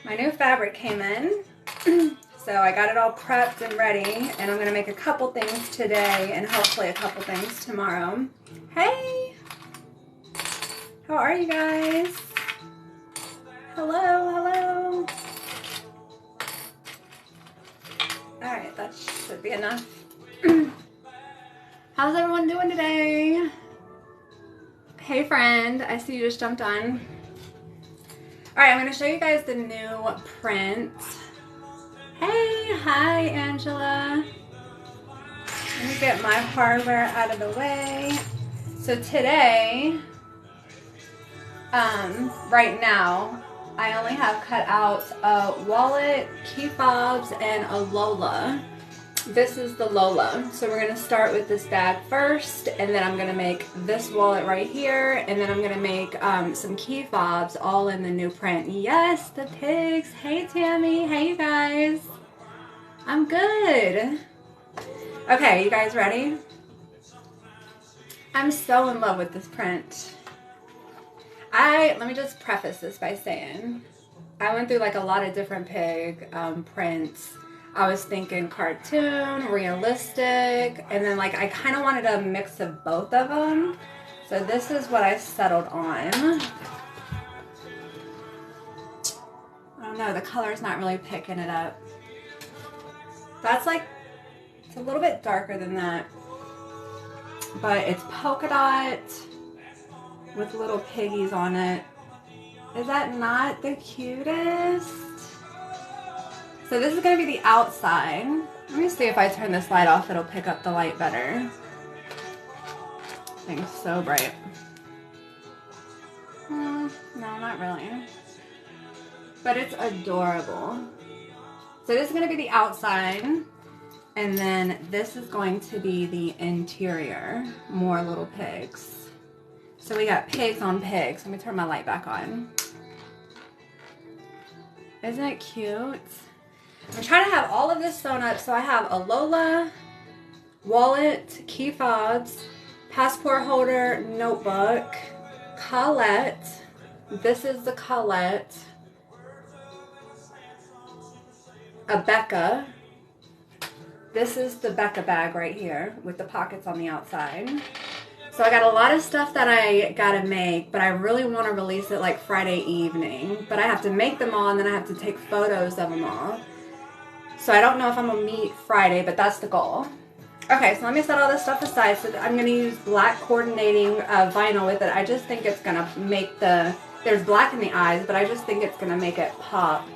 My new fabric came in, so I got it all prepped and ready, and I'm gonna make a couple things today and hopefully a couple things tomorrow. Hey! How are you guys? Hello, hello. All right, that should be enough. How's everyone doing today? Hey friend, I see you just jumped on. All right, I'm gonna show you guys the new print. Hey, hi Angela. Let me get my hardware out of the way. So today, right now, I only have cut out a wallet, key fobs, and a Lola. This is the Lola. So we're gonna start with this bag first, and then I'm gonna make this wallet right here, and then I'm gonna make some key fobs all in the new print. Yes, the pigs. Hey Tammy, hey you guys. I'm good. Okay, you guys ready? I'm so in love with this print. Let me just preface this by saying, I went through like a lot of different pig prints. I was thinking cartoon, realistic, and then like I kind of wanted a mix of both of them. So this is what I settled on. I don't know, the color's not really picking it up. That's like, it's a little bit darker than that. But it's polka dot with little piggies on it. Is that not the cutest? So this is gonna be the outside. Let me see if I turn this light off, it'll pick up the light better. Thing's so bright. No, not really. But it's adorable. So this is gonna be the outside, and then this is going to be the interior. More little pigs. So we got pigs on pigs. Let me turn my light back on. Isn't it cute? I'm trying to have all of this sewn up, so I have a Lola, wallet, key fobs, passport holder, notebook, colette. This is the colette. A Becca. This is the Becca bag right here with the pockets on the outside. So I got a lot of stuff that I gotta make, but I really want to release it like Friday evening. But I have to make them all, and then I have to take photos of them all. So I don't know if I'm gonna meet Friday, but that's the goal. Okay, so let me set all this stuff aside. So I'm gonna use black coordinating vinyl with it. I just think it's gonna make there's black in the eyes, but I just think it's gonna make it pop.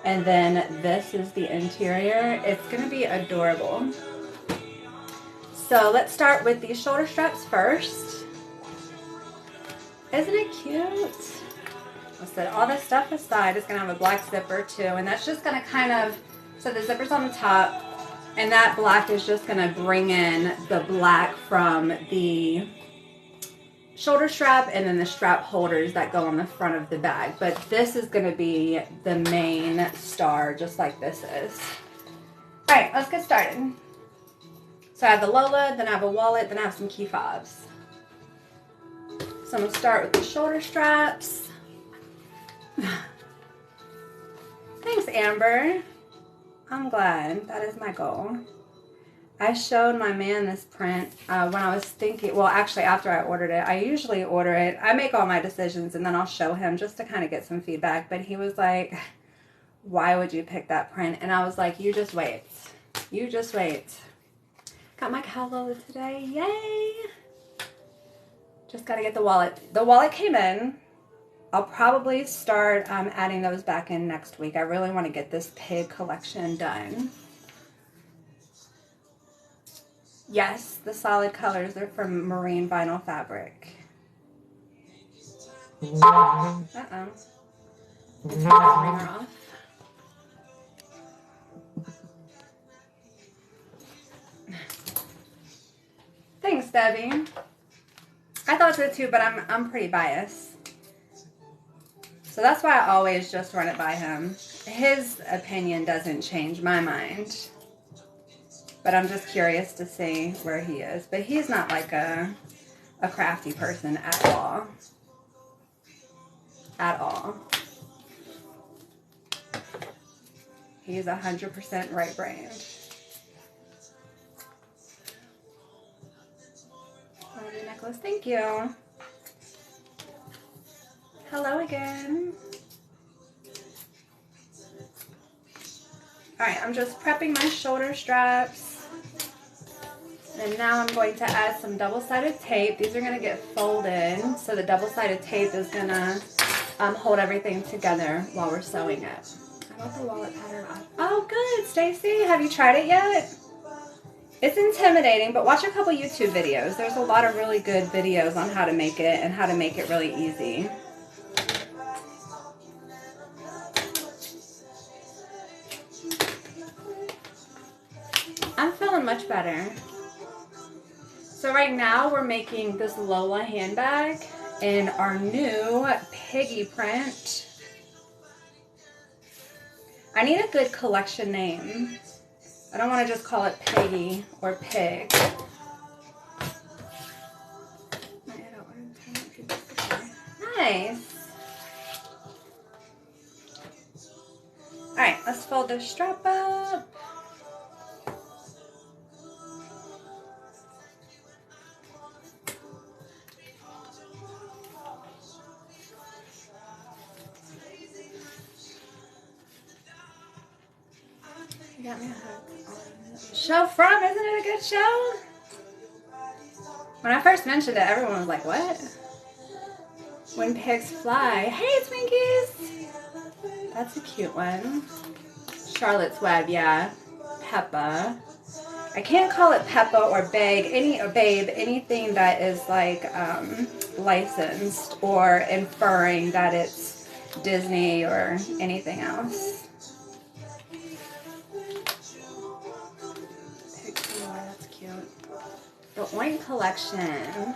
And then this is the interior. It's gonna be adorable. So let's start with these shoulder straps first. Isn't it cute? Let's set all this stuff aside. It's gonna have a black zipper too, and that's just gonna kind of, so the zipper's on the top, and that black is just gonna bring in the black from the shoulder strap and then the strap holders that go on the front of the bag. But this is gonna be the main star, just like this is. All right, let's get started. So I have the Lola, then I have a wallet, then I have some key fobs. So I'm gonna start with the shoulder straps. Thanks, Amber. I'm glad. That is my goal. I showed my man this print when I was thinking, well, actually after I ordered it. I usually order it. I make all my decisions and then I'll show him just to kind of get some feedback. But he was like, why would you pick that print? And I was like, you just wait. You just wait. Got my cow Lola today. Yay! Just got to get the wallet. The wallet came in. I'll probably start adding those back in next week. I really want to get this pig collection done. Yes, the solid colors are from marine vinyl fabric. Uh-oh. Let's turn that ringer off. Thanks, Debbie. I thought so too, but I'm pretty biased. So that's why I always just run it by him. His opinion doesn't change my mind. But I'm just curious to see where he is. But he's not like a crafty person at all. At all. He's 100% right-brained. Lovely necklace, thank you. Hello again. All right, I'm just prepping my shoulder straps. And now I'm going to add some double-sided tape. These are gonna get folded, so the double-sided tape is gonna hold everything together while we're sewing it. I got the wallet pattern on. Oh, good, Stacy. Have you tried it yet? It's intimidating, but watch a couple YouTube videos. There's a lot of really good videos on how to make it and how to make it really easy. I'm feeling much better. So right now we're making this Lola handbag in our new piggy print. I need a good collection name. I don't want to just call it Piggy or Pig. Nice. All right, let's fold this strap up. You got me hooked on show from, isn't it a good show? When I first mentioned it, everyone was like, what? When pigs fly. Hey, Twinkies! That's a cute one. Charlotte's Web, yeah. Peppa. I can't call it Peppa or Babe, anything that is like licensed or inferring that it's Disney or anything else. That's cute. The Oink collection.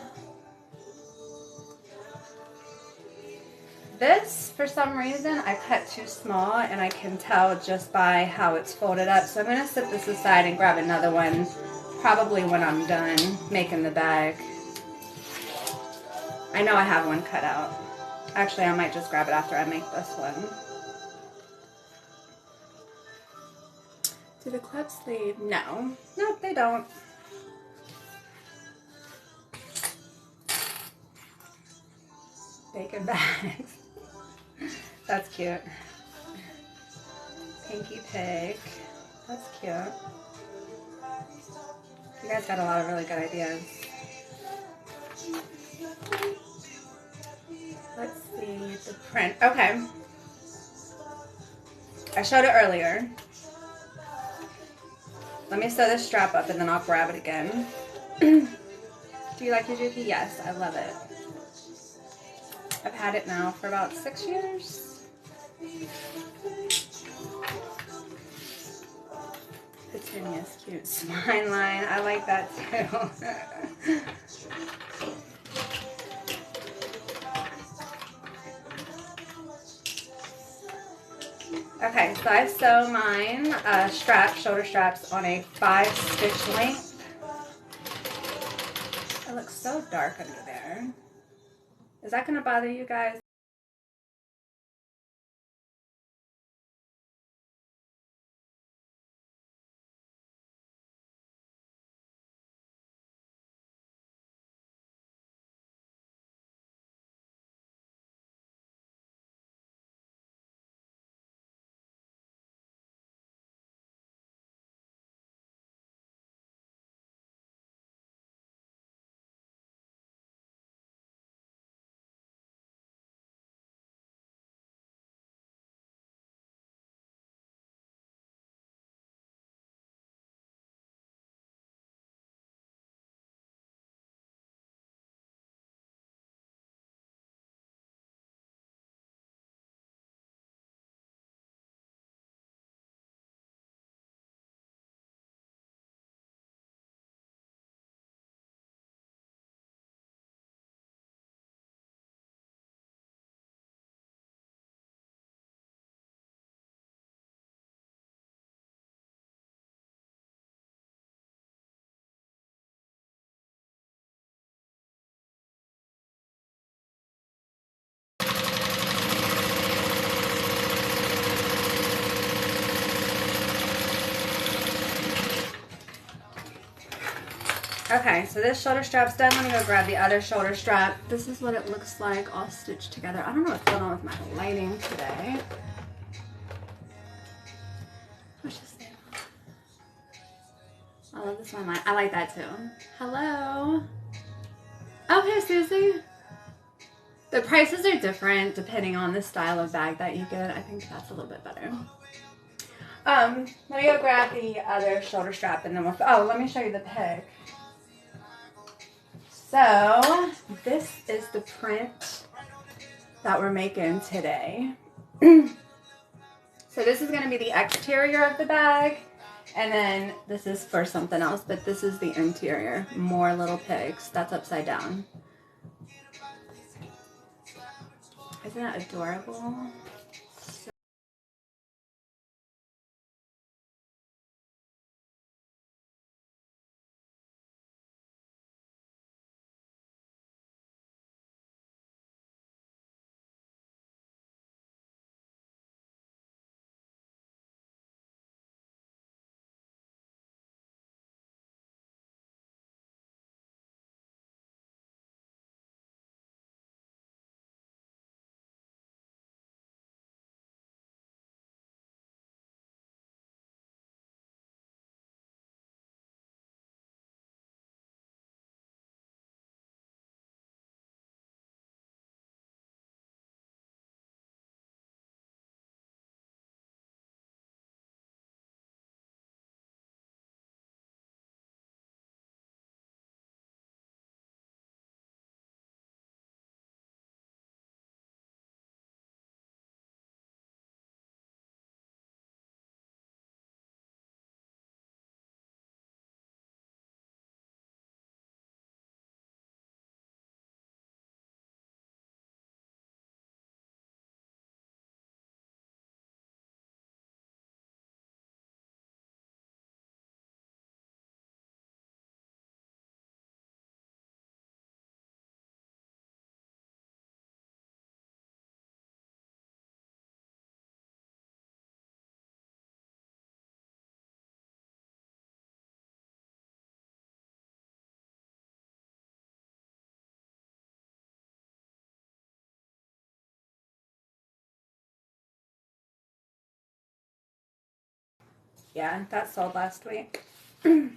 This, for some reason, I cut too small, and I can tell just by how it's folded up. So I'm going to set this aside and grab another one, probably when I'm done making the bag. I know I have one cut out. Actually, I might just grab it after I make this one. Do the clips leave? No. Nope, they don't. Bacon bags. That's cute. Pinky Pig. That's cute. You guys got a lot of really good ideas. Let's see the print. Okay. I showed it earlier. Let me sew this strap up and then I'll grab it again. Do you like your Juki? Yes, I love it. I've had it now for about 6 years. Petunia's cute spine line. I like that too. Okay, so I sew mine shoulder straps on a 5-stitch length. It looks so dark under there. Is that going to bother you guys? Okay, so this shoulder strap's done. Let me go grab the other shoulder strap. This is what it looks like all stitched together. I don't know what's going on with my lighting today. What's this thing? I love this one. I like that too. Hello. Okay, Susie. The prices are different depending on the style of bag that you get. I think that's a little bit better. Let me go grab the other shoulder strap and then we'll, oh, let me show you the pic. So, this is the print that we're making today. So this is going to be the exterior of the bag, and then this is for something else, but this is the interior. More little pigs. That's upside down. Isn't that adorable? Yeah, that sold last week. Okay.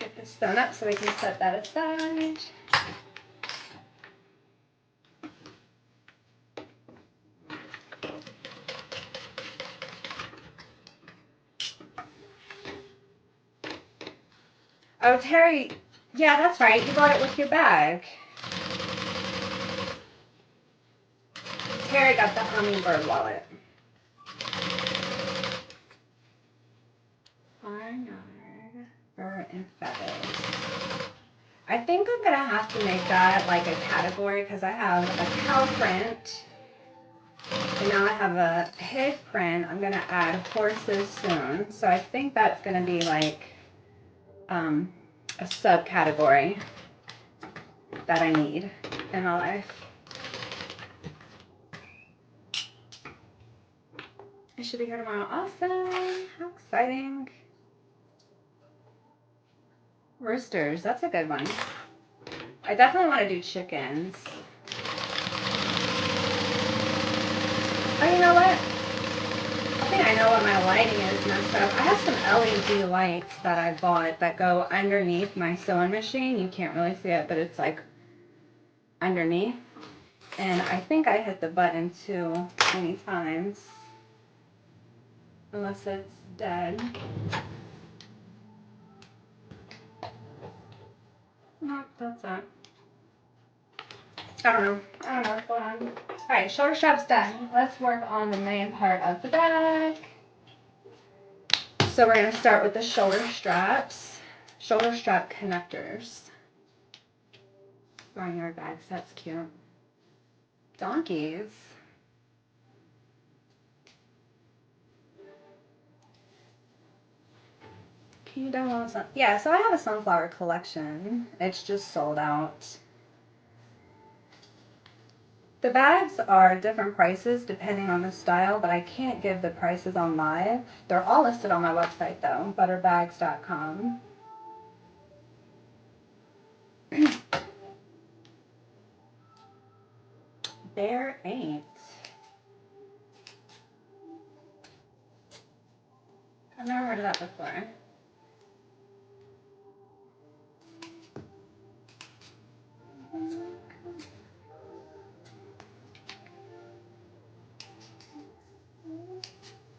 Get this done up so we can set that aside. Oh, Terry, yeah, that's right. You bought it with your bag. Terry got the hummingbird wallet. Barnard, fur and feathers. I think I'm gonna have to make that like a category because I have a cow print and now I have a pig print. I'm gonna add horses soon, so I think that's gonna be like a subcategory that I need in my life. I should be here tomorrow. Awesome! How exciting! Roosters, that's a good one. I definitely want to do chickens. Oh, you know what? I think I know what my lighting is messed up. I have some LED lights that I bought that go underneath my sewing machine. You can't really see it, but it's like underneath. And I think I hit the button too many times. Unless it's dead. No, that's it. I don't know. I don't know what's going on. Alright, shoulder strap's done. Let's work on the main part of the bag. So we're going to start with the shoulder straps. Shoulder strap connectors. Barnyard bags, that's cute. Donkeys. Can you download some? Yeah, so I have a sunflower collection. It's just sold out. The bags are different prices depending on the style, but I can't give the prices on live. They're all listed on my website though, butterbags.com. There ain't. I've never heard of that before.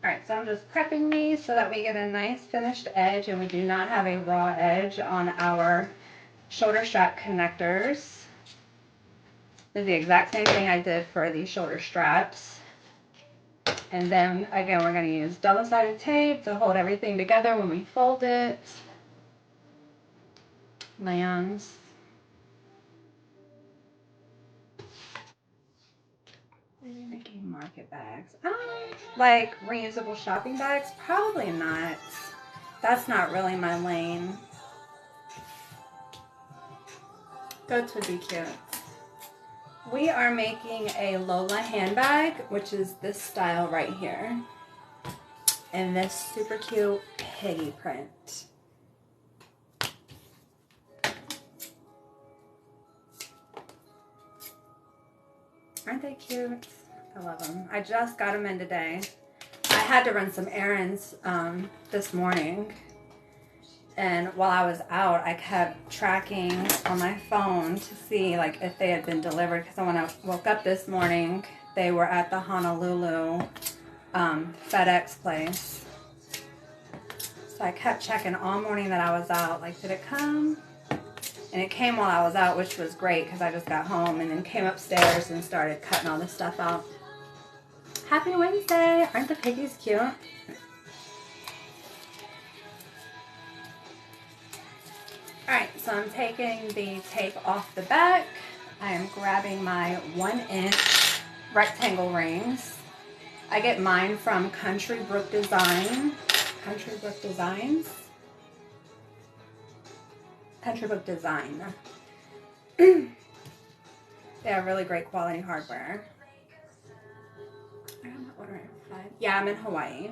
Alright, so I'm just prepping these so that we get a nice finished edge and we do not have a raw edge on our shoulder strap connectors. This is the exact same thing I did for the shoulder straps. And then again, we're going to use double-sided tape to hold everything together when we fold it. Lands. Making market bags. Like reusable shopping bags? Probably not. That's not really my lane. Goats would be cute. We are making a Lola handbag, which is this style right here. And this super cute piggy print. Aren't they cute? I love them. I just got them in today. I had to run some errands this morning. And while I was out, I kept tracking on my phone to see like if they had been delivered. Because when I woke up this morning, they were at the Honolulu FedEx place. So I kept checking all morning that I was out. Like, did it come? And it came while I was out, which was great because I just got home and then came upstairs and started cutting all this stuff out. Happy Wednesday! Aren't the piggies cute? Alright, so I'm taking the tape off the back. I am grabbing my 1-inch rectangle rings. I get mine from Country Brook Designs. They have really great quality hardware. I'm ordering 5. Yeah, I'm in Hawaii.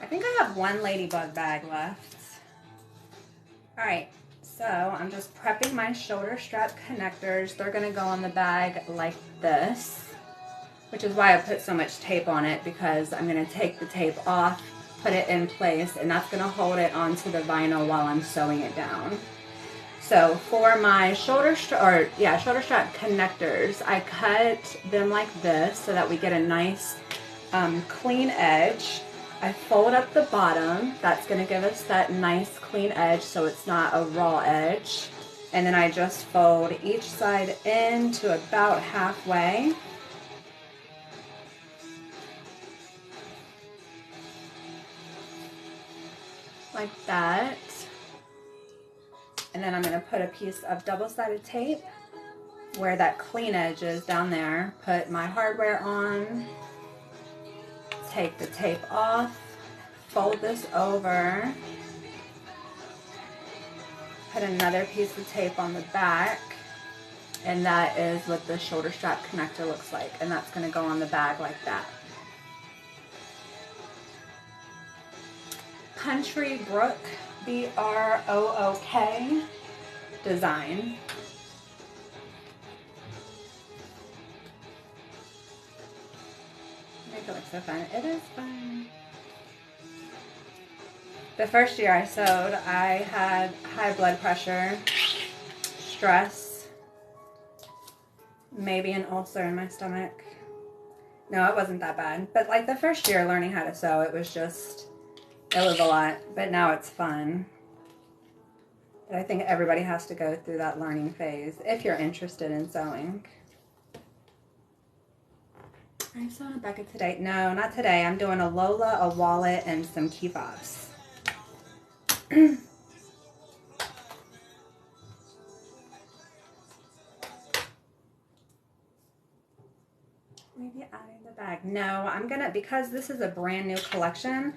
I think I have one ladybug bag left. Alright, so I'm just prepping my shoulder strap connectors. They're going to go on the bag like this, which is why I put so much tape on it, because I'm going to take the tape off, put it in place, and that's going to hold it onto the vinyl while I'm sewing it down. So for my shoulder strap connectors, I cut them like this so that we get a nice clean edge. I fold up the bottom. That's going to give us that nice clean edge so it's not a raw edge. And then I just fold each side in to about halfway. Like that. And then I'm going to put a piece of double-sided tape where that clean edge is down there. Put my hardware on. Take the tape off. Fold this over. Put another piece of tape on the back. And that is what the shoulder strap connector looks like. And that's going to go on the bag like that. Country Brook, B-R-O-O-K design. Make it look so fun. It is fun. The first year I sewed, I had high blood pressure, stress, maybe an ulcer in my stomach. No, it wasn't that bad. But like the first year learning how to sew, it was a lot. But now it's fun. But I think everybody has to go through that learning phase if you're interested in sewing. Are you sewing a bucket today? No, not today. I'm doing a Lola, a wallet, and some key fobs. Maybe adding the bag. No, I'm gonna, because this is a brand new collection,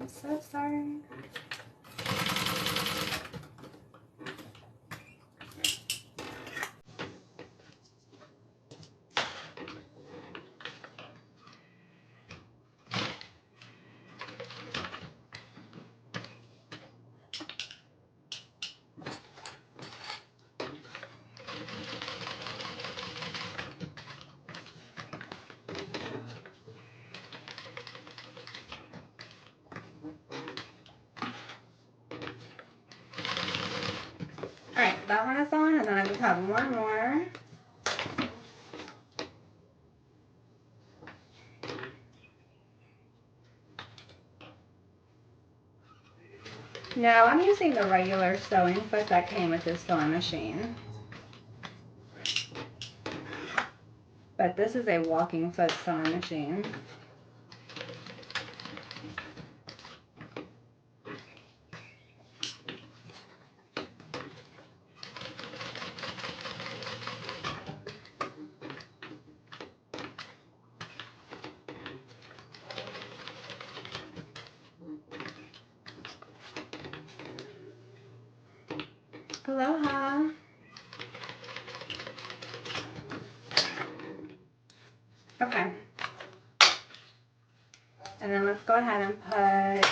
I'm so sorry. Alright, that one is on, and then I just have one more. No, I'm using the regular sewing foot that came with this sewing machine. But this is a walking foot sewing machine. Aloha. Okay. And then let's go ahead and put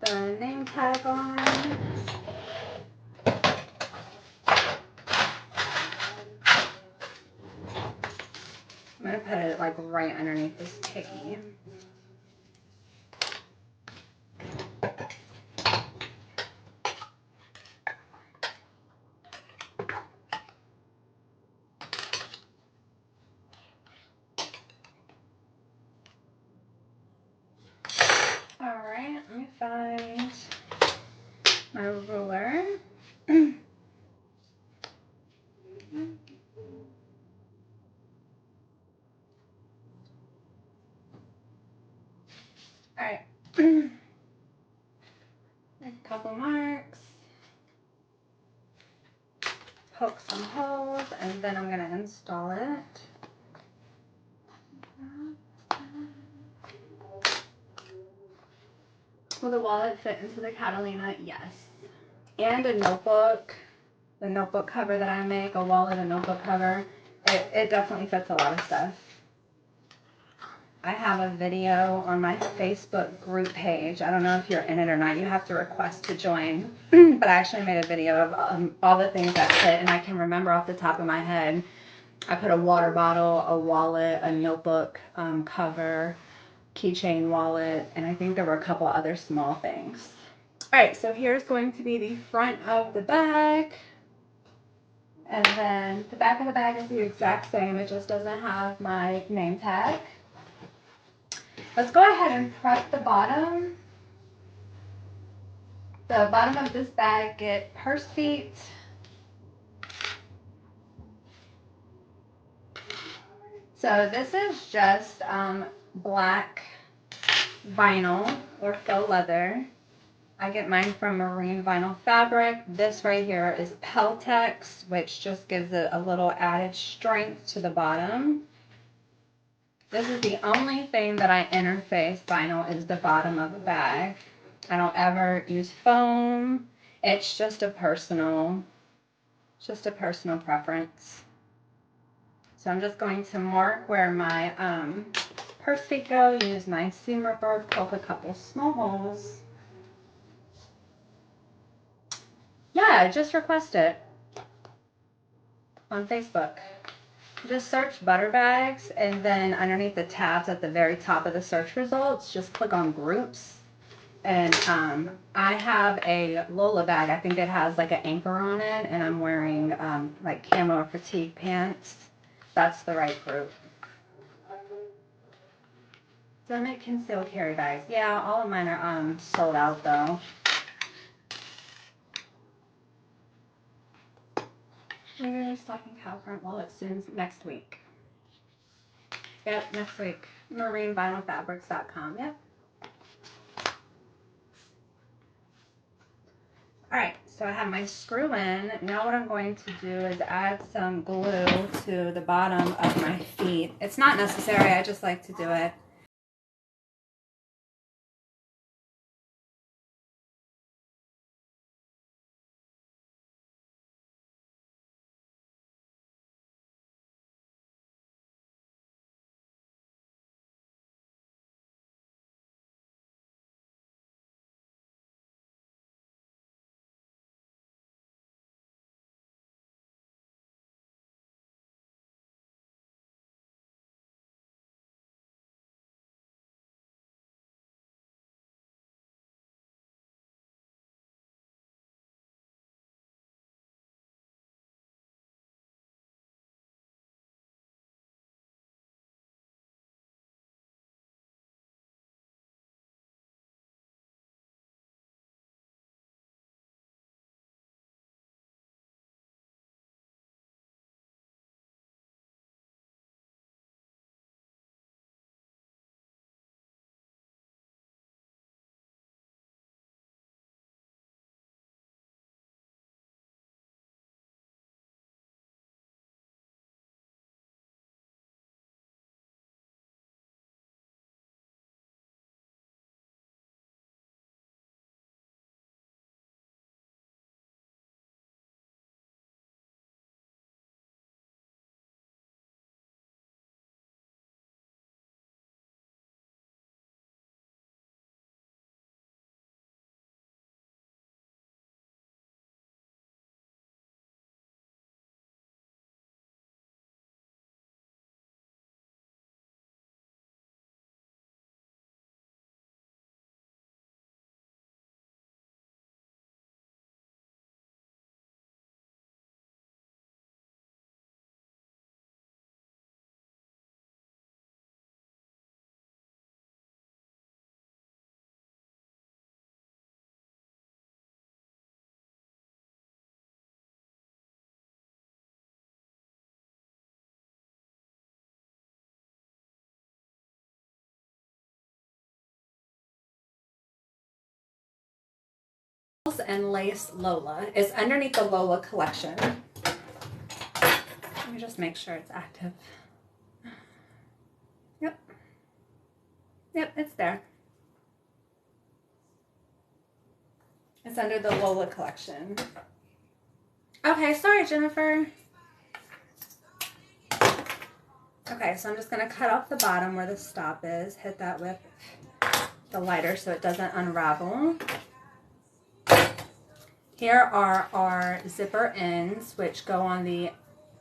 the name tag on. I'm going to put it like right underneath this piggy. Alright, let me find my ruler. Alright. A couple marks. Poke some holes, and then I'm going to install it. Will the wallet fit into the Catalina? Yes. And a notebook. The notebook cover that I make, a wallet, a notebook cover. It definitely fits a lot of stuff. I have a video on my Facebook group page. I don't know if you're in it or not. You have to request to join. But I actually made a video of all the things that fit, and I can remember off the top of my head. I put a water bottle, a wallet, a notebook cover, keychain wallet, and I think there were a couple other small things. All right, so here's going to be the front of the bag. And then the back of the bag is the exact same. It just doesn't have my name tag. Let's go ahead and prep the bottom. The bottom of this bag, get purse feet. So this is just black vinyl or faux leather. I get mine from marine vinyl fabric. This right here is Peltex, which just gives it a little added strength to the bottom. This is the only thing that I interface vinyl is the bottom of the bag. I don't ever use foam. It's just a personal preference. So I'm just going to mark where my purse feet go. Use my seam ripper, poke a couple small holes. Yeah, just request it on Facebook. Just search butter bags, and then underneath the tabs at the very top of the search results, just click on groups. And I have a Lola bag. I think it has like an anchor on it, and I'm wearing like camo or fatigue pants. That's the right group. So I make concealed carry bags. Yeah, all of mine are sold out though. We're stocking cow print wallet soon next week. Yep, next week. MarineVinylFabrics.com. Yep. Alright, so I have my screw in. Now what I'm going to do is add some glue to the bottom of my feet. It's not necessary, I just like to do it. and lace Lola. It's underneath the Lola collection. Let me just make sure it's active. Yep. Yep, it's there. It's under the Lola collection. Okay, sorry, Jennifer. Okay, so I'm just going to cut off the bottom where the stop is. Hit that with the lighter so it doesn't unravel. Here are our zipper ends, which go on the,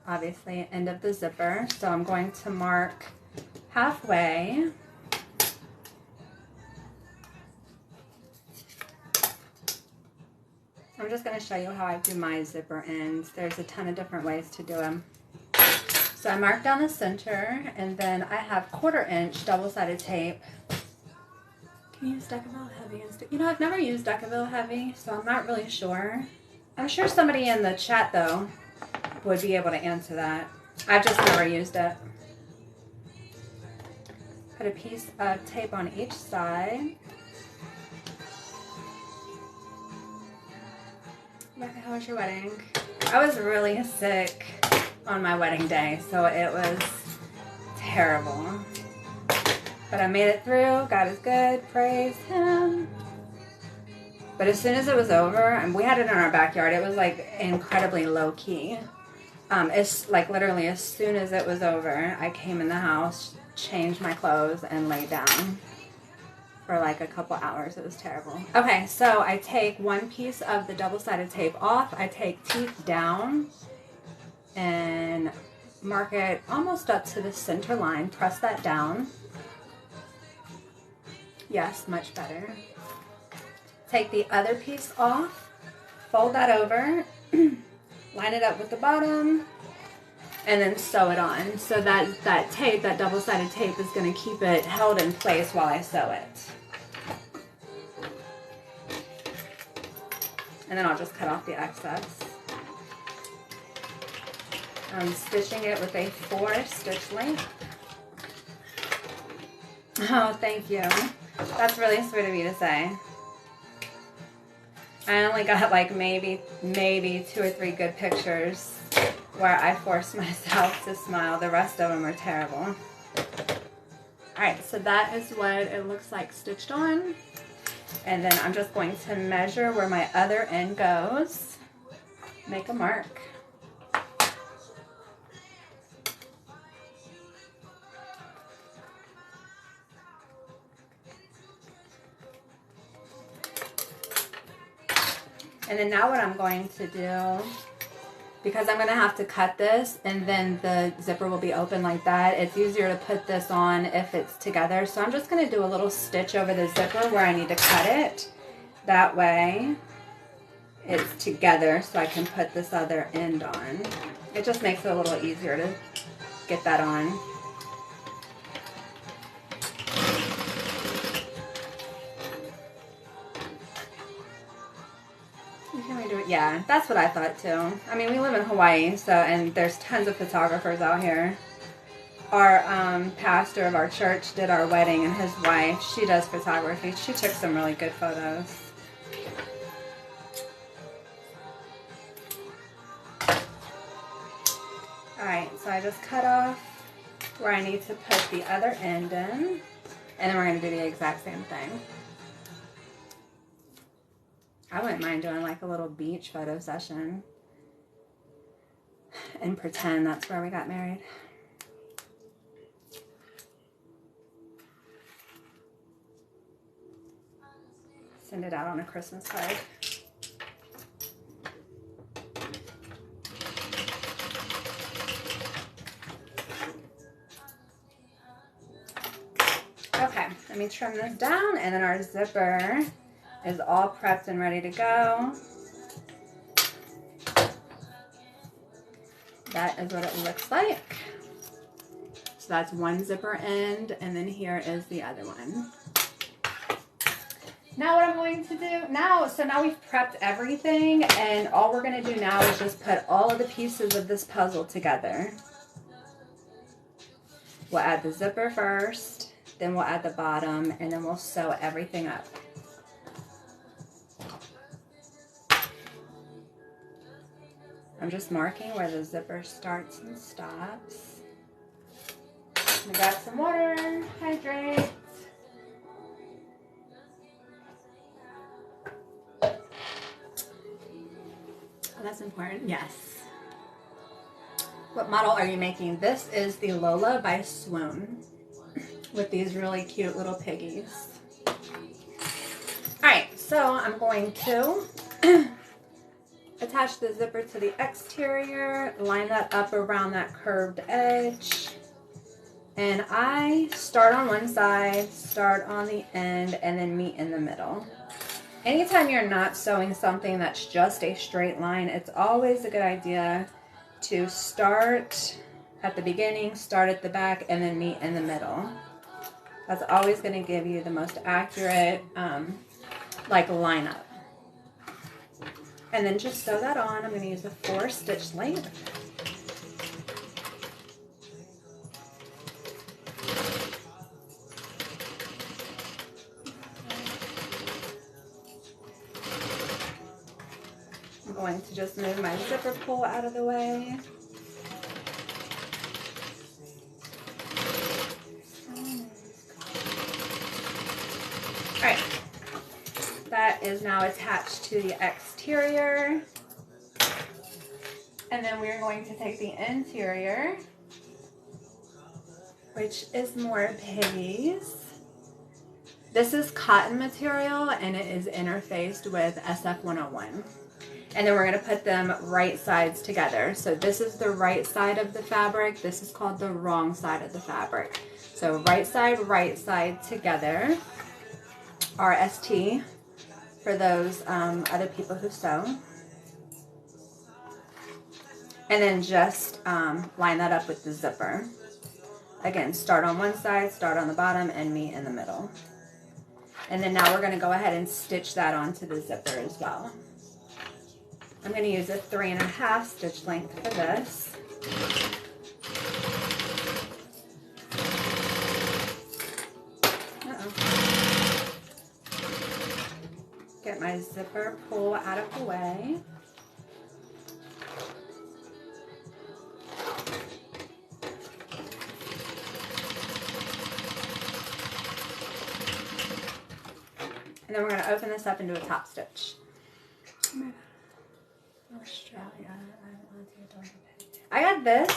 obviously, end of the zipper. So I'm going to mark halfway. I'm just going to show you how I do my zipper ends. There's a ton of different ways to do them. So I mark down the center, and then I have 1/4 inch double-sided tape. Can you use Decaville Heavy? You know, I've never used Decaville Heavy, so I'm not really sure. I'm sure somebody in the chat, though, would be able to answer that. I've just never used it. Put a piece of tape on each side. Rebecca, how was your wedding? I was really sick on my wedding day, so it was terrible. But I made it through. God is good. Praise Him. But as soon as it was over, and we had it in our backyard, it was like incredibly low key. It's like literally as soon as it was over, I came in the house, changed my clothes, and laid down for like a couple hours. It was terrible. Okay, so I take one piece of the double-sided tape off. I take teeth down and mark it almost up to the center line. Press that down. Yes, much better. Take the other piece off, fold that over, line it up with the bottom, and then sew it on. So that tape, that double-sided tape, is going to keep it held in place while I sew it. And then I'll just cut off the excess. I'm stitching it with a 4-stitch length. Oh, thank you. That's really sweet of you to say. I only got like maybe 2 or 3 good pictures where I forced myself to smile. The rest of them are terrible. Alright, so that is what it looks like stitched on. And then I'm just going to measure where my other end goes. Make a mark. And then now what I'm going to do, because I'm going to have to cut this and then the zipper will be open like that, it's easier to put this on if it's together. So I'm just going to do a little stitch over the zipper where I need to cut it. That way it's together so I can put this other end on. It just makes it a little easier to get that on. Yeah, that's what I thought too. I mean, we live in Hawaii, so, and there's tons of photographers out here. Our pastor of our church did our wedding, and his wife, she does photography. She took some really good photos. Alright, so I just cut off where I need to put the other end in, and then we're going to do the exact same thing. I wouldn't mind doing like a little beach photo session and pretend that's where we got married. Send it out on a Christmas card. Okay, let me trim this down, and then our zipper is all prepped and ready to go. That is what it looks like. So that's one zipper end, and then here is the other one. Now what I'm going to do, so now we've prepped everything, and all we're going to do now is just put all of the pieces of this puzzle together. We'll add the zipper first, then we'll add the bottom, and then we'll sew everything up. I'm just marking where the zipper starts and stops. We got some water, hydrate. Oh, that's important, yes. What model are you making? This is the Lola by Swoon with these really cute little piggies. All right, so I'm going to attach the zipper to the exterior, line that up around that curved edge. And I start on one side, start on the end, and then meet in the middle. Anytime you're not sewing something that's just a straight line, it's always a good idea to start at the beginning, start at the back, and then meet in the middle. That's always going to give you the most accurate like lineup. And then just sew that on. I'm going to use a 4-stitch length. I'm going to just move my zipper pull out of the way. All right. That is now attached to the exterior. And then we're going to take the interior, which is more piggies. This is cotton material and it is interfaced with SF101. And then we're going to put them right sides together. So this is the right side of the fabric. This is called the wrong side of the fabric. So right side together. RST for those other people who sew. And then just line that up with the zipper. Again, start on one side, start on the bottom, and meet in the middle. And then now we're going to go ahead and stitch that onto the zipper as well. I'm going to use a 3.5 stitch length for this. Get my zipper pull out of the way. And then we're going to open this up and do a top stitch. Australia. I got this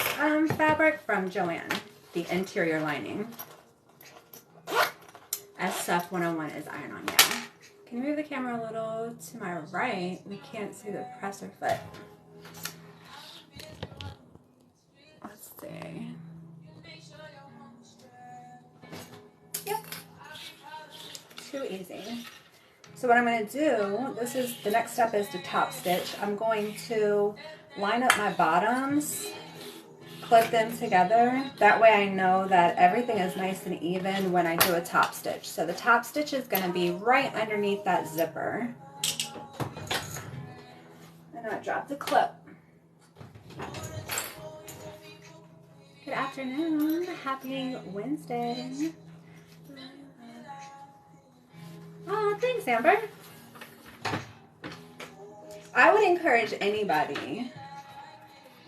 fabric from Joanne, the interior lining. SF101 is iron-on, yeah. Can you move the camera a little to my right? We can't see the presser foot. Let's see. Yep. Too easy. So what I'm going to do, the next step is to top stitch. I'm going to line up my bottoms, clip them together. That way I know that everything is nice and even when I do a top stitch. So the top stitch is going to be right underneath that zipper. And I dropped the clip. Good afternoon. Happy Wednesday. Oh, thanks, Amber. I would encourage anybody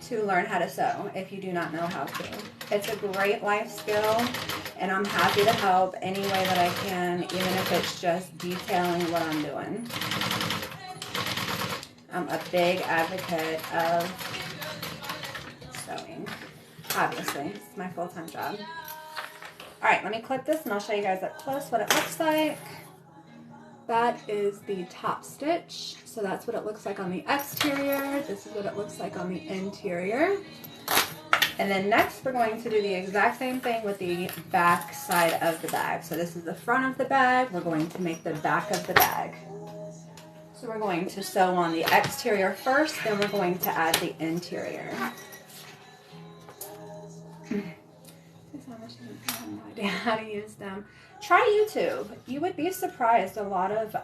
to learn how to sew if you do not know how to. It's a great life skill, and I'm happy to help any way that I can, even if it's just detailing what I'm doing. I'm a big advocate of sewing. Obviously, it's my full-time job. All right, let me clip this and I'll show you guys up close what it looks like. That is the top stitch. So that's what it looks like on the exterior. This is what it looks like on the interior. And then next we're going to do the exact same thing with the back side of the bag. So this is the front of the bag. We're going to make the back of the bag. So we're going to sew on the exterior first, then we're going to add the interior. I have no idea how to use them. Try YouTube. You would be surprised. A lot of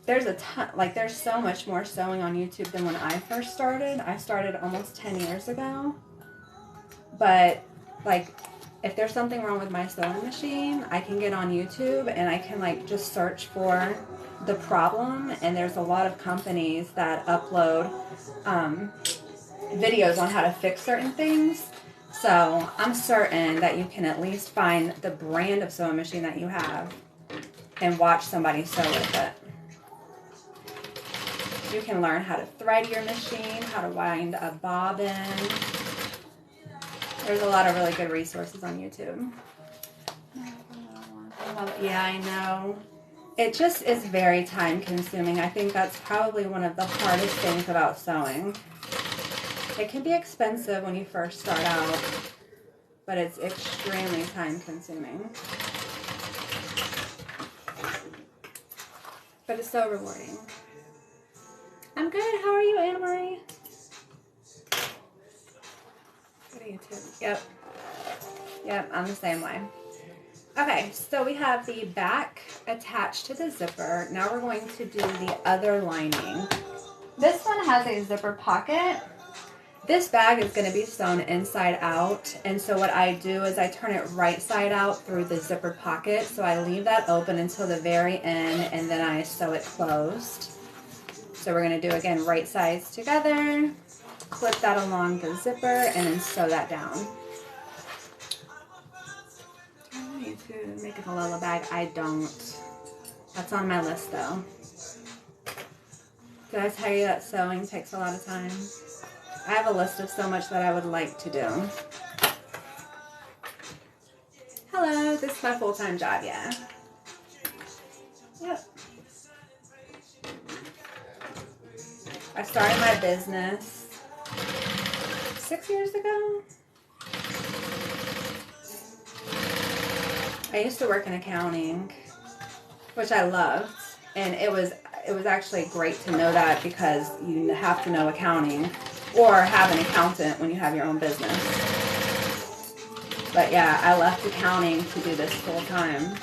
there's a ton, like there's so much more sewing on YouTube than when I first started. I started almost 10 years ago, but like if there's something wrong with my sewing machine, I can get on YouTube and I can like just search for the problem, and there's a lot of companies that upload videos on how to fix certain things. So I'm certain that you can at least find the brand of sewing machine that you have and watch somebody sew with it. You can learn how to thread your machine, how to wind a bobbin. There's a lot of really good resources on YouTube. Yeah, I know. It just is very time consuming. I think that's probably one of the hardest things about sewing. It can be expensive when you first start out, but it's extremely time consuming. But it's so rewarding. I'm good. How are you, Anna Marie? What are you too? Yep. Yep, I'm the same way. Okay, so we have the back attached to the zipper. Now we're going to do the other lining. This one has a zipper pocket. This bag is going to be sewn inside out, and so what I do is I turn it right side out through the zipper pocket. So I leave that open until the very end, and then I sew it closed. So we're going to do, again, right sides together, clip that along the zipper, and then sew that down. I need to make it a Lola bag. I don't. That's on my list, though. Did I tell you that sewing takes a lot of time? I have a list of so much that I would like to do. Hello, this is my full-time job, yeah. Yep. I started my business 6 years ago. I used to work in accounting, which I loved, and it was actually great to know that, because you have to know accounting or have an accountant when you have your own business. But yeah, I left accounting to do this full time.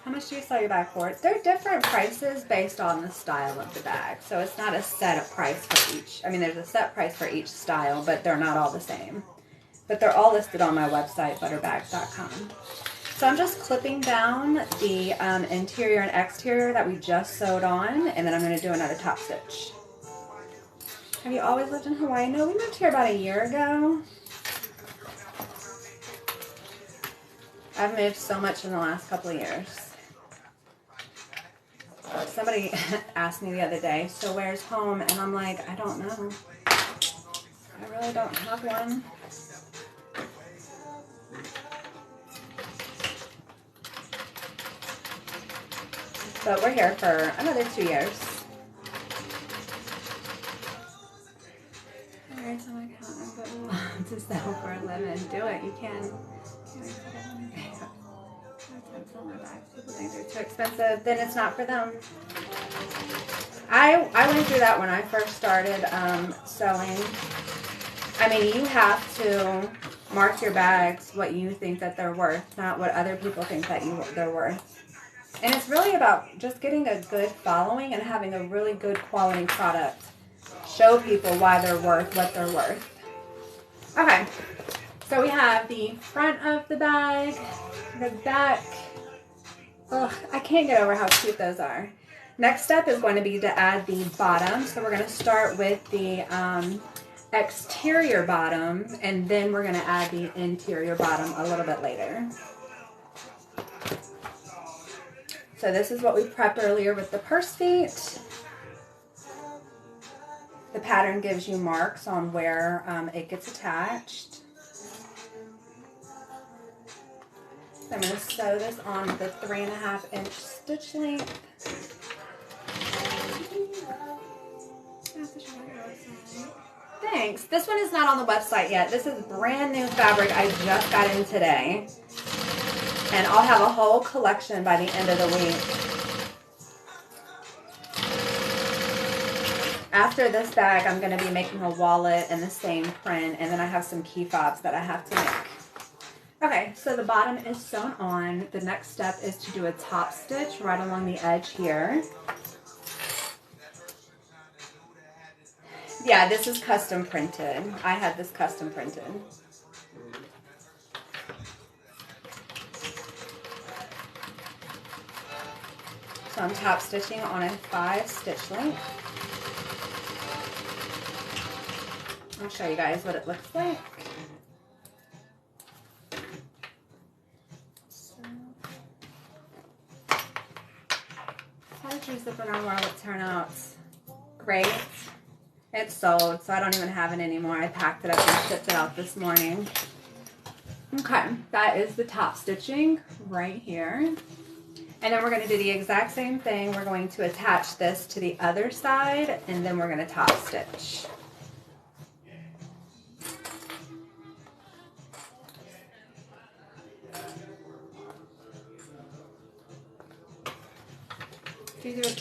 How much do you sell your bag for? They're different prices based on the style of the bag. So it's not a set price for each. I mean, there's a set price for each style, but they're not all the same. But they're all listed on my website, butterbags.com. So I'm just clipping down the interior and exterior that we just sewed on, and then I'm going to do another top stitch. Have you always lived in Hawaii? No, we moved here about a year ago. I've moved so much in the last couple of years. Somebody asked me the other day, so where's home? And I'm like, I don't know. I really don't have one. But we're here for another 2 years. Alright, so I can't to sell for a living. Do it. You can. People think they're too expensive. Then it's not for them. I went through that when I first started sewing. I mean, you have to mark your bags what you think that they're worth, not what other people think that they're worth. And it's really about just getting a good following and having a really good quality product. Show people why they're worth what they're worth. Okay, so we have the front of the bag, the back. Ugh, I can't get over how cute those are. Next step is going to be to add the bottom. So we're going to start with the exterior bottom, and then we're going to add the interior bottom a little bit later. So this is what we prepped earlier with the purse feet. The pattern gives you marks on where it gets attached. So I'm going to sew this on the 3.5 inch stitch length. Thanks. This one is not on the website yet. This is brand new fabric I just got in today. And I'll have a whole collection by the end of the week. After this bag, I'm going to be making a wallet in the same print, and then I have some key fobs that I have to make. Okay, so the bottom is sewn on. The next step is to do a top stitch right along the edge here. Yeah, this is custom printed. I had this custom printed. So I'm top stitching on a 5 stitch length. I'll show you guys what it looks like. So, how did your zipper armor turn out? Great. It's sold, so I don't even have it anymore. I packed it up and shipped it out this morning. Okay, that is the top stitching right here. And then we're going to do the exact same thing. We're going to attach this to the other side, and then we're going to top stitch.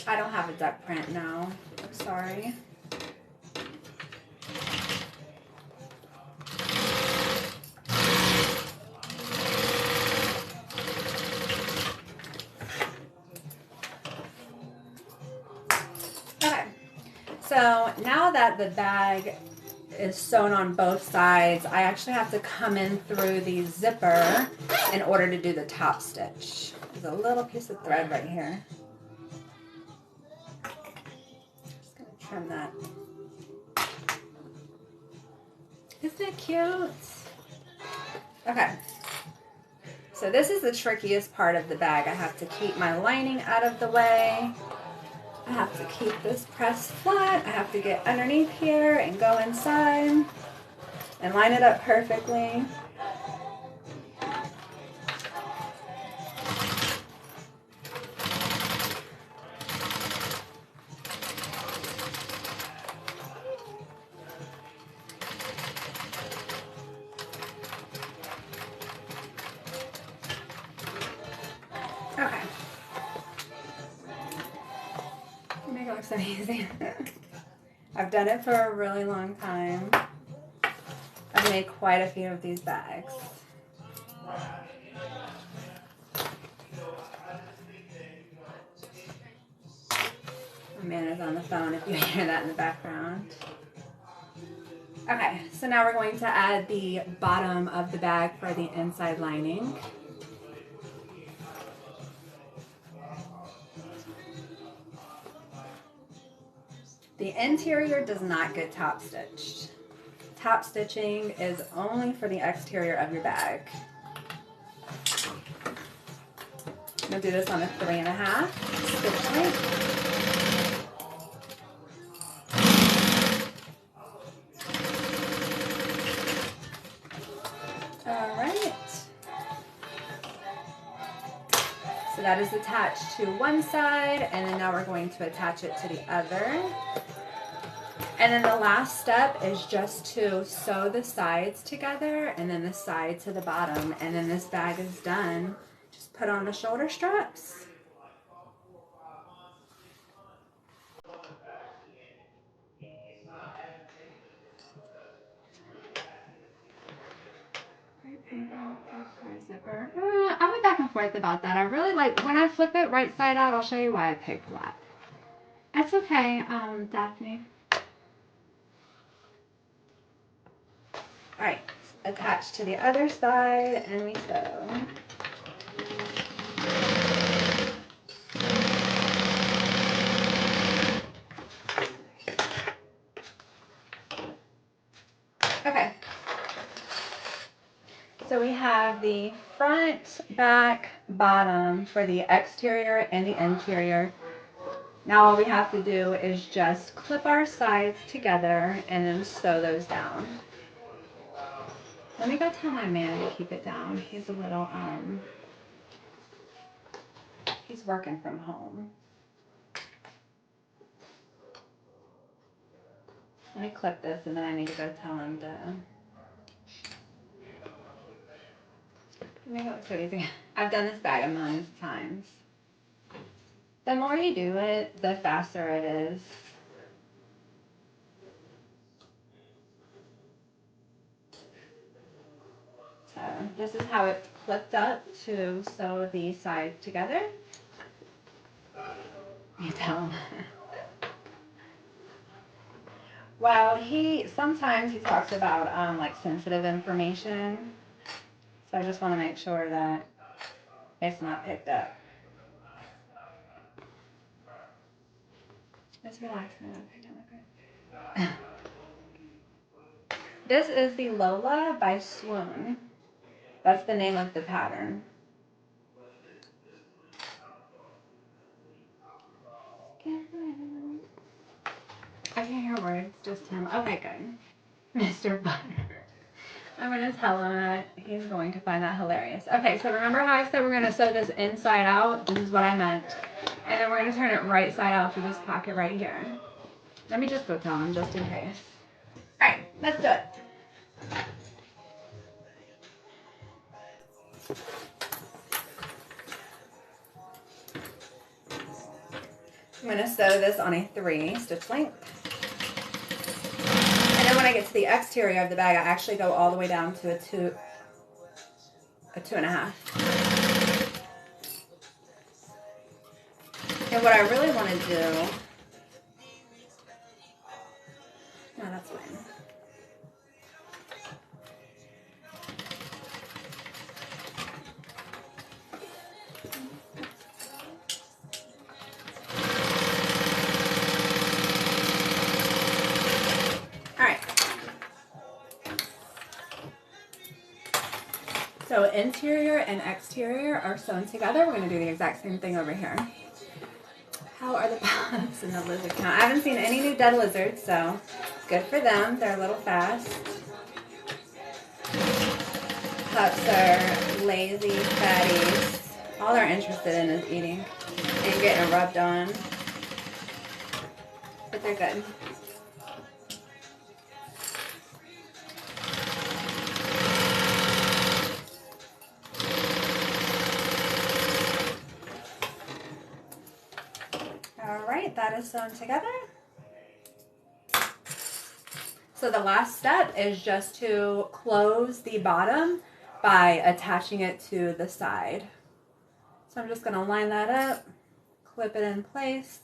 I don't have a duck print now. I'm sorry. Okay, so now that the bag is sewn on both sides, I actually have to come in through the zipper in order to do the top stitch. There's a little piece of thread right here. Just gonna trim that. Isn't it cute? Okay. So this is the trickiest part of the bag. I have to keep my lining out of the way. I have to keep this pressed flat. I have to get underneath here and go inside and line it up perfectly. Okay. Make it look so easy. I've done it for a really long time. I've made quite a few of these bags. My man is on the phone if you hear that in the background. Okay, so now we're going to add the bottom of the bag for the inside lining. The interior does not get top stitched. Top stitching is only for the exterior of your bag. I'm going to do this on a 3.5 stitch length. So that is attached to one side, and then now we're going to attach it to the other. And then the last step is just to sew the sides together and then the side to the bottom, and then this bag is done. Just put on the shoulder straps. Zipper. I went back and forth about that. I really like when I flip it right side out. I'll show you why I picked flat. That's okay, Daphne. All right, attach to the other side, and we sew. Okay. So we have the front, back, bottom for the exterior and the interior. Now all we have to do is just clip our sides together and then sew those down. Let me go tell my man to keep it down. He's a little, he's working from home. Let me clip this and then I need to go tell him to... Make it look so easy. I've done this bag a million times. The more you do it, the faster it is. So this is how it's flipped up to sew the sides together. You tell them. Well, sometimes he talks about like sensitive information, so I just want to make sure that it's not picked up. Just relax. Okay. This is the Lola by Swoon. That's the name of the pattern. I can't hear words, just him. Okay, good. Mr. Butter. I'm going to tell him that he's going to find that hilarious. Okay, so remember how I said we're going to sew this inside out? This is what I meant. And then we're going to turn it right side out through this pocket right here. Let me just go tell him just in case. Alright, let's do it. I'm going to sew this on a 3 stitch length. And then when I get to the exterior of the bag, I actually go all the way down to a 2.5. And what I really want to do, no, that's fine. So interior and exterior are sewn together. We're going to do the exact same thing over here. How are the pups in the lizard count? I haven't seen any new dead lizards, so good for them. They're a little fast. Pups are lazy fatties. All they're interested in is eating and getting rubbed on. But they're good. Alright, that is sewn together. So the last step is just to close the bottom by attaching it to the side. So I'm just going to line that up, clip it in place.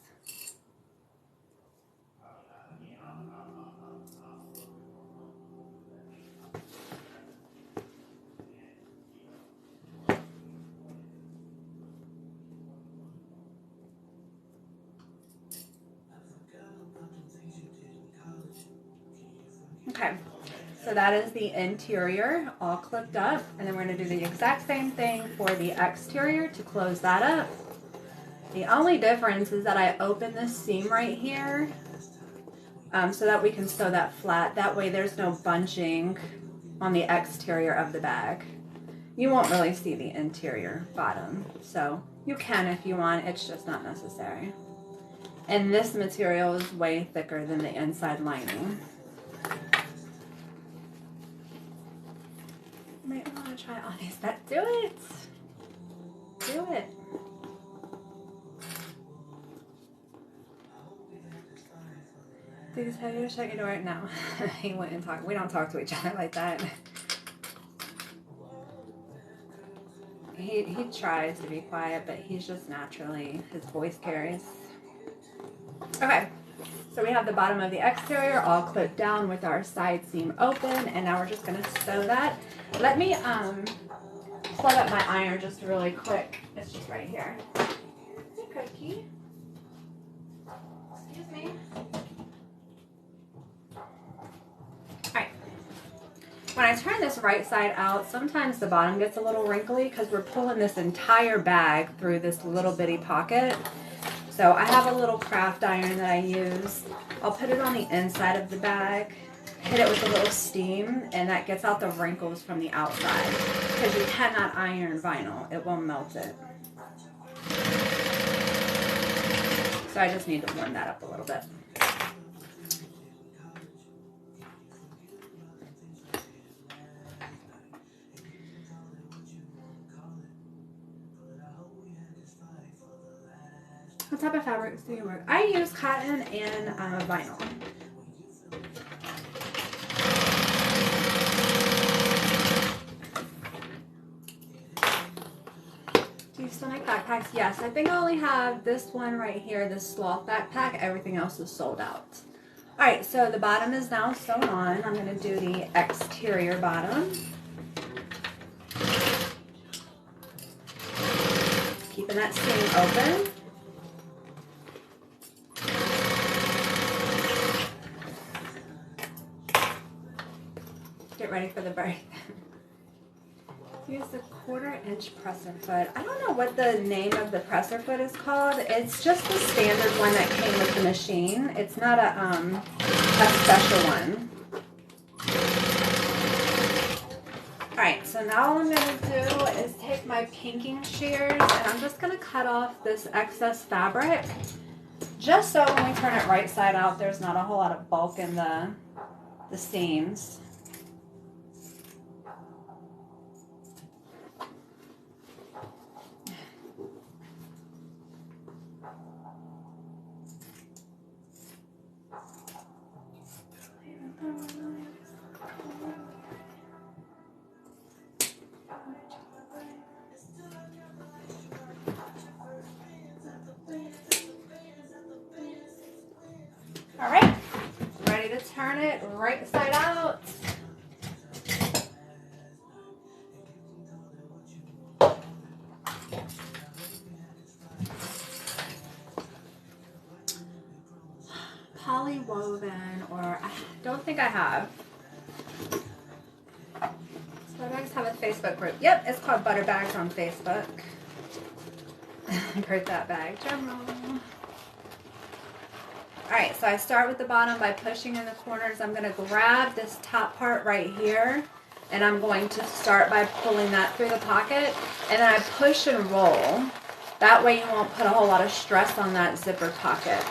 Okay, so that is the interior all clipped up, and then we're going to do the exact same thing for the exterior to close that up. The only difference is that I open this seam right here so that we can sew that flat. That way there's no bunching on the exterior of the bag. You won't really see the interior bottom, so you can if you want, it's just not necessary. And this material is way thicker than the inside lining. Might want to try all these. Do it. Do it. Please have you shut your door? No. He wouldn't talk. We don't talk to each other like that. He tries to be quiet, but he's just naturally, his voice carries. Okay. So we have the bottom of the exterior all clipped down with our side seam open, and now we're just going to sew that. Let me plug up my iron just really quick. It's just right here. Hey, Cookie. Excuse me. Alright. When I turn this right side out, sometimes the bottom gets a little wrinkly because we're pulling this entire bag through this little bitty pocket. So I have a little craft iron that I use. I'll put it on the inside of the bag, hit it with a little steam, and that gets out the wrinkles from the outside. Because you cannot iron vinyl, it will melt it. So I just need to warm that up a little bit. What type of fabrics do you work? I use cotton and vinyl. Do you still make backpacks? Yes, I think I only have this one right here, this sloth backpack. Everything else is sold out. All right, so the bottom is now sewn on. I'm gonna do the exterior bottom. Keeping that seam open. Get ready for the birth. Use the 1/4 inch presser foot. I don't know what the name of the presser foot is called. It's just the standard one that came with the machine. It's not a special one. All right, so now all I'm gonna do is take my pinking shears and I'm just gonna cut off this excess fabric, just so when we turn it right side out, there's not a whole lot of bulk in the seams. All right, ready to turn it right side out. Polywoven, or I don't think I have. So I just have a Facebook group. Yep, it's called Butter Bags on Facebook. Heard that bag. Drum roll. All right, so I start with the bottom by pushing in the corners. I'm gonna grab this top part right here, and I'm going to start by pulling that through the pocket, and then I push and roll. That way you won't put a whole lot of stress on that zipper pocket.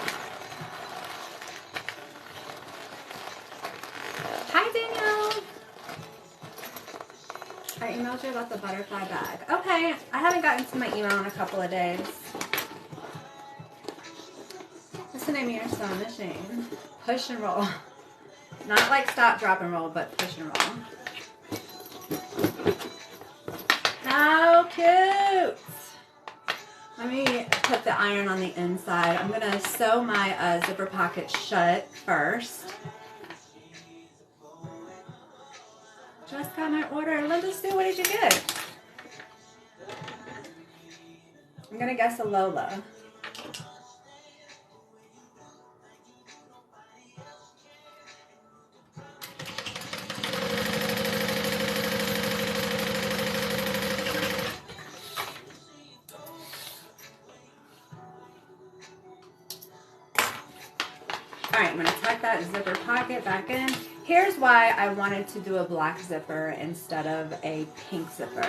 Hi, Danielle. I emailed you about the butterfly bag. Okay, I haven't gotten to my email in a couple of days. What's the name of your sewing machine? Push and roll. Not like stop, drop, and roll, but push and roll. How cute! Let me put the iron on the inside. I'm gonna sew my zipper pocket shut first. Just got my order. Linda Sue, what did you get? I'm gonna guess a Lola. All right, I'm gonna tuck that zipper pocket back in. Here's why I wanted to do a black zipper instead of a pink zipper.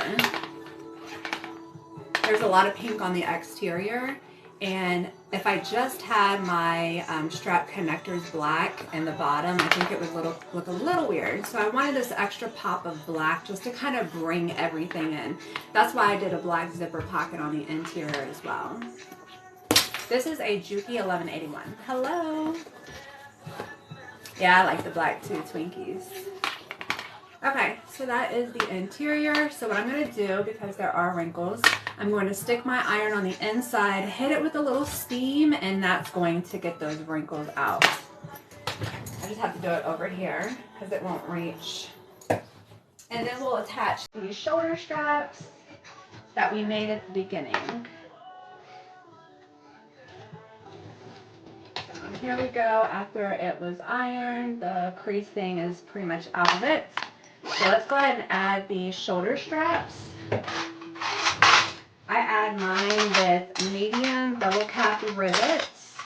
There's a lot of pink on the exterior, and if I just had my strap connectors black in the bottom, I think it would look a little weird. So I wanted this extra pop of black just to kind of bring everything in. That's why I did a black zipper pocket on the interior as well. This is a Juki 1181. Hello. Yeah, I like the black too, Twinkies. Okay, so that is the interior. So what I'm gonna do, because there are wrinkles, I'm going to stick my iron on the inside, hit it with a little steam, and that's going to get those wrinkles out. I just have to do it over here because it won't reach. And then we'll attach these shoulder straps that we made at the beginning. Here we go. After it was ironed, the creasing is pretty much out of it. So let's go ahead and add the shoulder straps. I add mine with medium double cap rivets.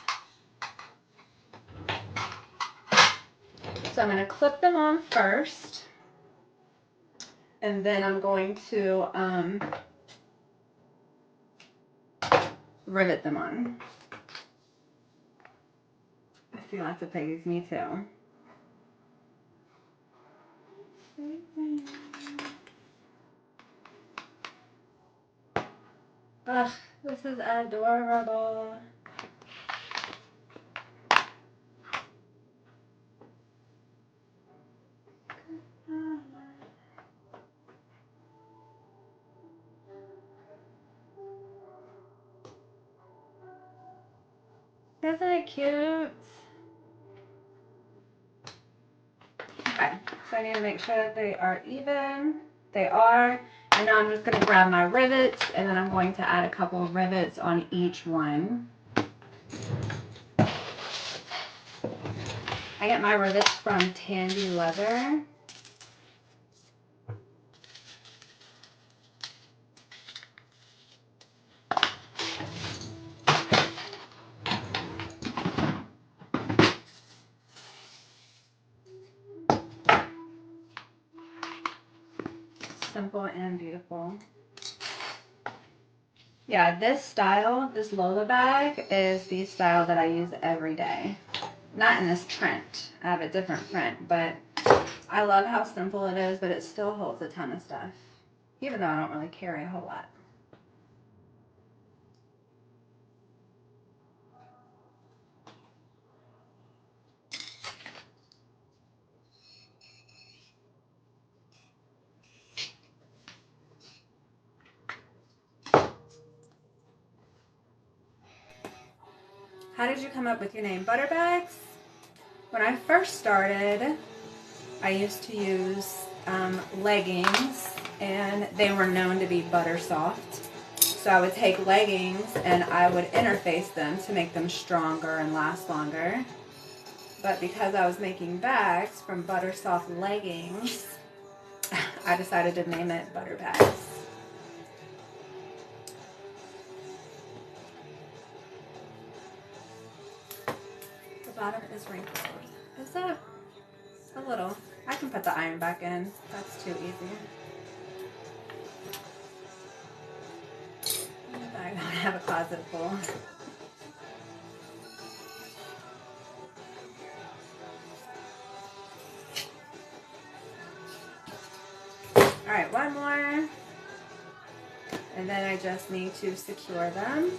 So I'm going to clip them on first, and then I'm going to rivet them on. I see lots of piggies, me too. Ugh, this is adorable. Isn't it cute? So I need to make sure that they are even. They are. And now I'm just going to grab my rivets, and then I'm going to add a couple of rivets on each one. I get my rivets from Tandy Leather. Simple and beautiful. Yeah, this style, this Lola bag, is the style that I use every day. Not in this print. I have a different print, but I love how simple it is, but it still holds a ton of stuff. Even though I don't really carry a whole lot. How did you come up with your name, Butterbags? When I first started, I used to use leggings, and they were known to be butter soft. So I would take leggings and I would interface them to make them stronger and last longer. But because I was making bags from butter soft leggings, I decided to name it Butterbags. The bottom is wrinkled. Is it? A little. I can put the iron back in. That's too easy. I don't have a closet full. Alright, one more. And then I just need to secure them.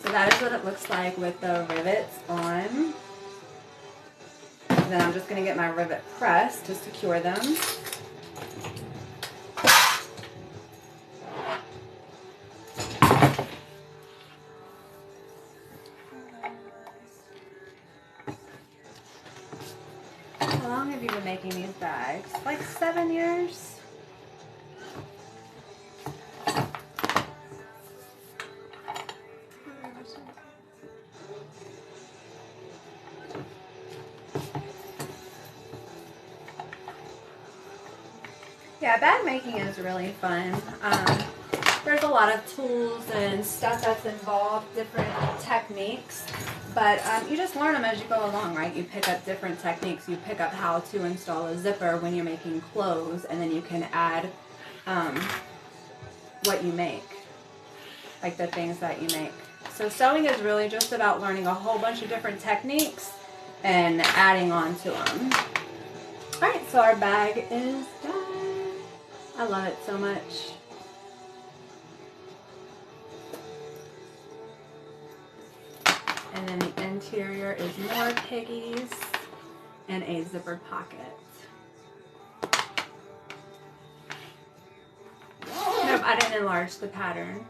So that is what it looks like with the rivets on. And then I'm just going to get my rivet press to secure them. How long have you been making these bags? Like 7 years? Yeah, bag making is really fun. There's a lot of tools and stuff that's involved, different techniques, but you just learn them as you go along, right? You pick up different techniques. You pick up how to install a zipper when you're making clothes, and then you can add what you make, like the things that you make. So sewing is really just about learning a whole bunch of different techniques and adding on to them. All right, so our bag is done. I love it so much. And then the interior is more piggies and a zippered pocket. Nope, I didn't enlarge the pattern.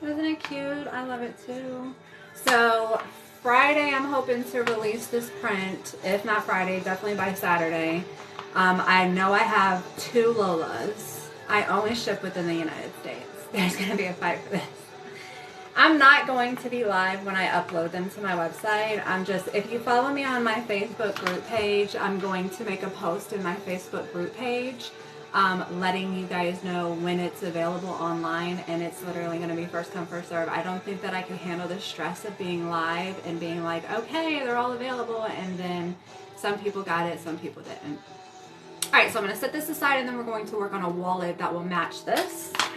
Isn't it cute? I love it too. So Friday I'm hoping to release this print. If not Friday, definitely by Saturday. I know I have 2 Lolas. I only ship within the United States. There's going to be a fight for this. I'm not going to be live when I upload them to my website. If you follow me on my Facebook group page, I'm going to make a post in my Facebook group page letting you guys know when it's available online, and it's literally going to be first come, first serve. I don't think that I can handle the stress of being live and being like, okay, they're all available, and then some people got it, some people didn't. Alright, so I'm going to set this aside, and then we're going to work on a wallet that will match this.